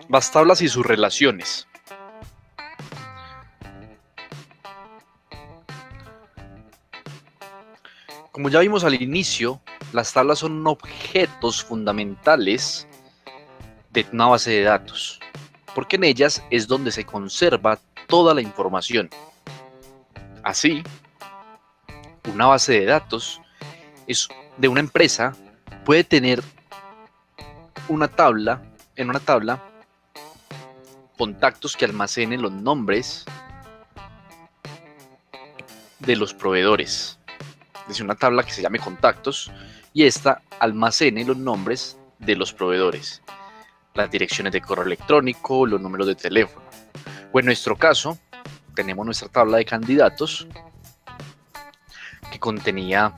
Las tablas y sus relaciones. Como ya vimos al inicio, las tablas son objetos fundamentales de una base de datos, porque en ellas es donde se conserva toda la información. Así, una base de datos de una empresa puede tener una tabla, contactos que almacenen los nombres de los proveedores. Es decir, una tabla que se llame contactos y esta almacene los nombres de los proveedores, las direcciones de correo electrónico, los números de teléfono. O en nuestro caso, tenemos nuestra tabla de candidatos que contenía,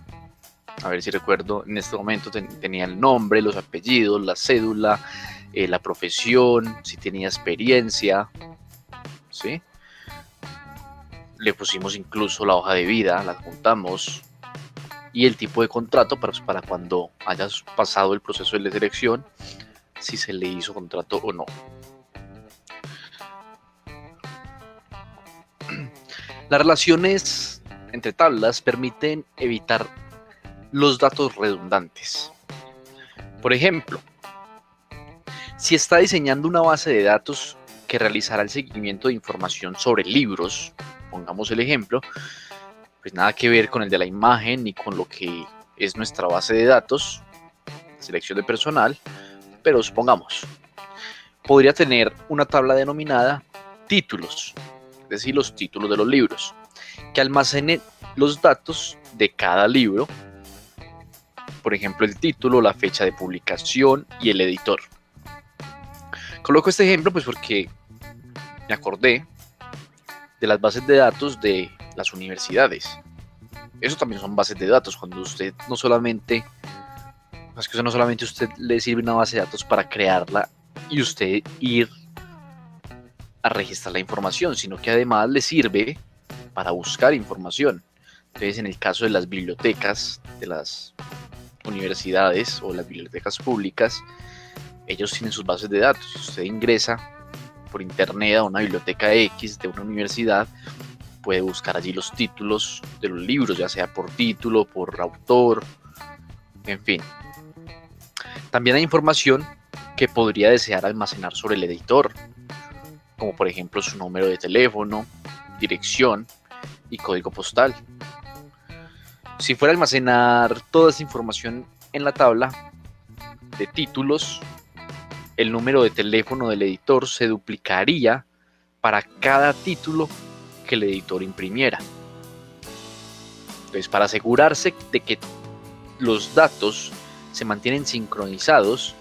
a ver si recuerdo, en este momento tenía el nombre, los apellidos, la cédula, la profesión, si tenía experiencia, ¿sí? Le pusimos incluso la hoja de vida, la adjuntamos, y el tipo de contrato para cuando hayas pasado el proceso de selección, si se le hizo contrato o no. Las relaciones entre tablas permiten evitar los datos redundantes. Por ejemplo, si está diseñando una base de datos que realizará el seguimiento de información sobre libros, pongamos el ejemplo, pues nada que ver con el de la imagen ni con lo que es nuestra base de datos, selección de personal, pero supongamos, podría tener una tabla denominada títulos, es decir, los títulos de los libros, que almacene los datos de cada libro, por ejemplo, el título, la fecha de publicación y el editor. Coloco este ejemplo pues porque me acordé de las bases de datos de las universidades. Eso también son bases de datos, cuando usted no solamente usted le sirve una base de datos para crearla y usted ir a registrar la información, sino que además le sirve para buscar información. Entonces, en el caso de las bibliotecas de las universidades o las bibliotecas públicas, ellos tienen sus bases de datos. Usted ingresa por internet a una biblioteca X de una universidad, puede buscar allí los títulos de los libros, ya sea por título, por autor, en fin. También hay información que podría desear almacenar sobre el editor, como por ejemplo su número de teléfono, dirección y código postal. Si fuera a almacenar toda esa información en la tabla de títulos, el número de teléfono del editor se duplicaría para cada título que el editor imprimiera. Entonces, para asegurarse de que los datos se mantienen sincronizados,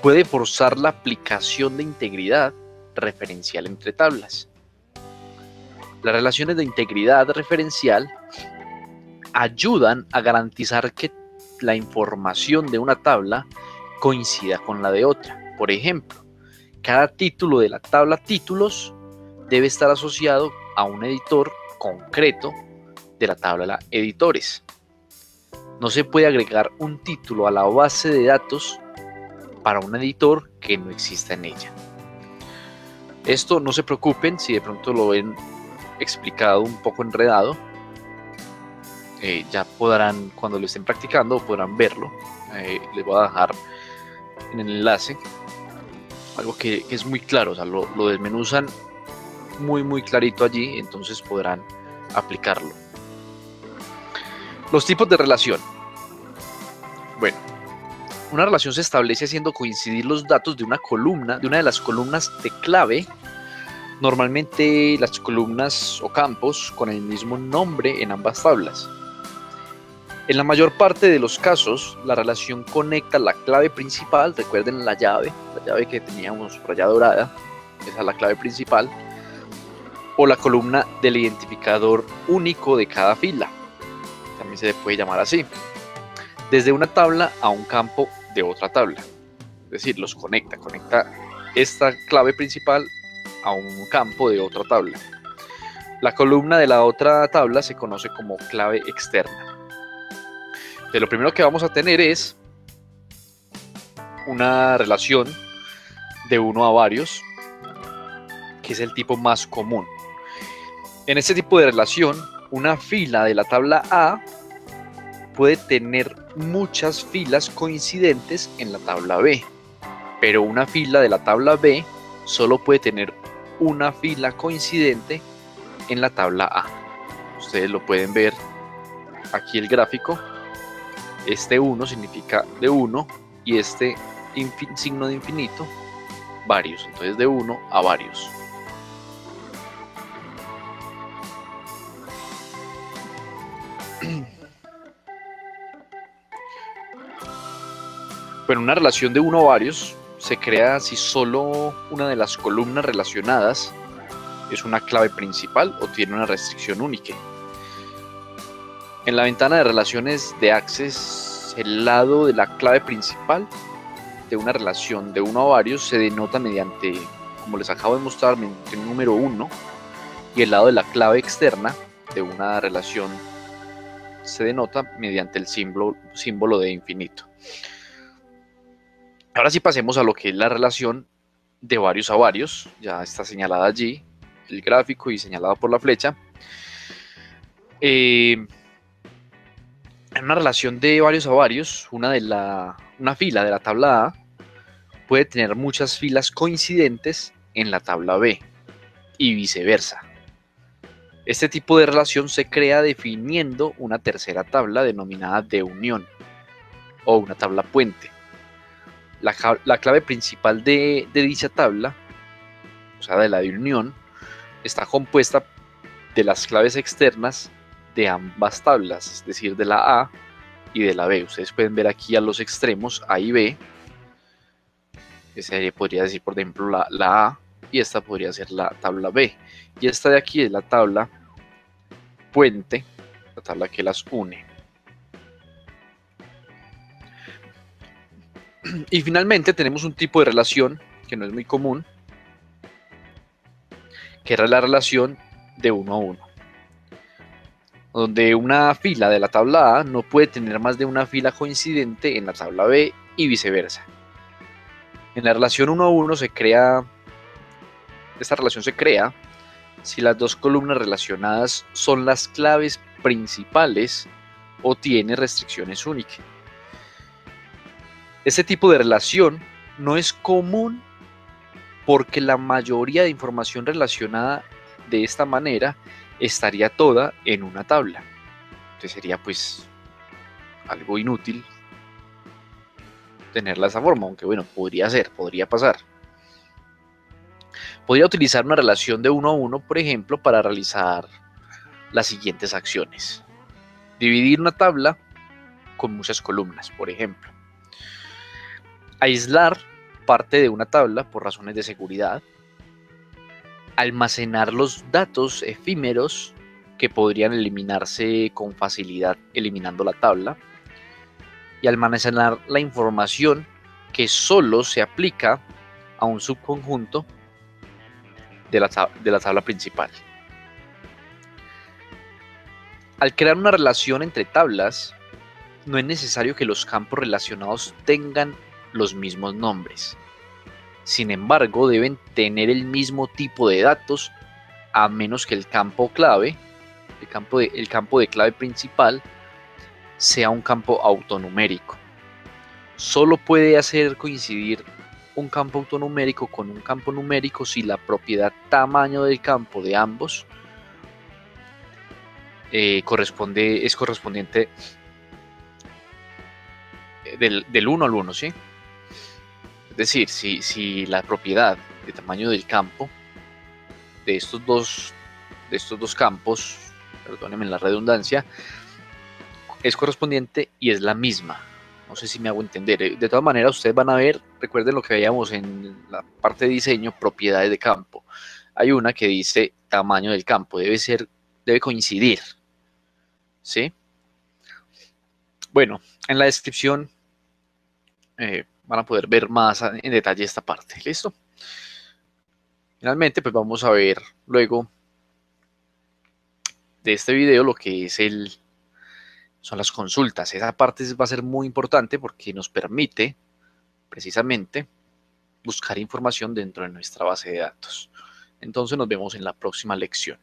puede forzar la aplicación de integridad referencial entre tablas. Las relaciones de integridad referencial ayudan a garantizar que la información de una tabla coincida con la de otra. Por ejemplo, cada título de la tabla títulos debe estar asociado a un editor concreto de la tabla editores. No se puede agregar un título a la base de datos para un editor que no exista en ella. Esto no se preocupen si de pronto lo ven explicado un poco enredado. Ya podrán, cuando lo estén practicando, podrán verlo. Les voy a dejar en el enlace algo que es muy claro, o sea, lo desmenuzan muy clarito allí, entonces podrán aplicarlo. Los tipos de relación. Bueno, una relación se establece haciendo coincidir los datos de una columna, de una de las columnas de clave, normalmente las columnas o campos con el mismo nombre en ambas tablas. En la mayor parte de los casos, la relación conecta la clave principal, recuerden la llave que teníamos por allá dorada, esa es la clave principal, o la columna del identificador único de cada fila, también se le puede llamar así, desde una tabla a un campo de otra tabla, es decir, los conecta esta clave principal a un campo de otra tabla. La columna de la otra tabla se conoce como clave externa. Entonces, lo primero que vamos a tener es una relación de uno a varios, que es el tipo más común. En este tipo de relación, una fila de la tabla A puede tener muchas filas coincidentes en la tabla B, pero una fila de la tabla B solo puede tener una fila coincidente en la tabla A. Ustedes lo pueden ver aquí el gráfico. Este 1 significa de 1 y este signo de infinito, varios. Entonces de 1 a varios. Bueno, una relación de 1 a varios se crea si solo una de las columnas relacionadas es una clave principal o tiene una restricción única. En la ventana de relaciones de Access, el lado de la clave principal de una relación de 1 a varios se denota mediante, como les acabo de mostrar, mediante el número 1, y el lado de la clave externa de una relación se denota mediante el símbolo de infinito. Ahora sí pasemos a lo que es la relación de varios a varios. Ya está señalada allí el gráfico y señalado por la flecha. En una relación de varios a varios, una fila de la tabla A puede tener muchas filas coincidentes en la tabla B y viceversa. Este tipo de relación se crea definiendo una tercera tabla denominada de unión o una tabla puente. La clave principal de dicha tabla, o sea, de la de unión, está compuesta de las claves externas de ambas tablas, es decir, de la A y de la B. Ustedes pueden ver aquí a los extremos A y B, que se podría decir, por ejemplo, la A, y esta podría ser la tabla B. Y esta de aquí es la tabla puente, la tabla que las une. Y finalmente tenemos un tipo de relación que no es muy común, que era la relación de 1 a 1, donde una fila de la tabla A no puede tener más de una fila coincidente en la tabla B y viceversa. En la relación 1 a 1 esta relación se crea si las dos columnas relacionadas son las claves principales o tiene restricciones únicas. Este tipo de relación no es común porque la mayoría de información relacionada de esta manera estaría toda en una tabla. Entonces sería pues algo inútil tenerla de esa forma, aunque bueno, podría pasar. Podría utilizar una relación de 1 a 1, por ejemplo, para realizar las siguientes acciones. Dividir una tabla con muchas columnas, por ejemplo. Aislar parte de una tabla por razones de seguridad. Almacenar los datos efímeros que podrían eliminarse con facilidad eliminando la tabla. Y almacenar la información que solo se aplica a un subconjunto de la tabla principal. Al crear una relación entre tablas, no es necesario que los campos relacionados tengan los mismos nombres. Sin embargo, deben tener el mismo tipo de datos, a menos que el campo clave, el campo de clave principal, sea un campo autonumérico. Solo puede hacer coincidir un campo autonumérico con un campo numérico si la propiedad tamaño del campo de ambos es correspondiente del 1 al 1, ¿sí? Es decir, si la propiedad de tamaño del campo de estos dos campos, perdónenme la redundancia, es correspondiente y es la misma. No sé si me hago entender. De todas maneras, ustedes van a ver, recuerden lo que veíamos en la parte de diseño, propiedades de campo. Hay una que dice tamaño del campo, debe coincidir, ¿sí? Bueno, en la descripción van a poder ver más en detalle esta parte. ¿Listo? Finalmente, pues vamos a ver luego de este video lo que es son las consultas. Esa parte va a ser muy importante porque nos permite precisamente buscar información dentro de nuestra base de datos. Entonces nos vemos en la próxima lección.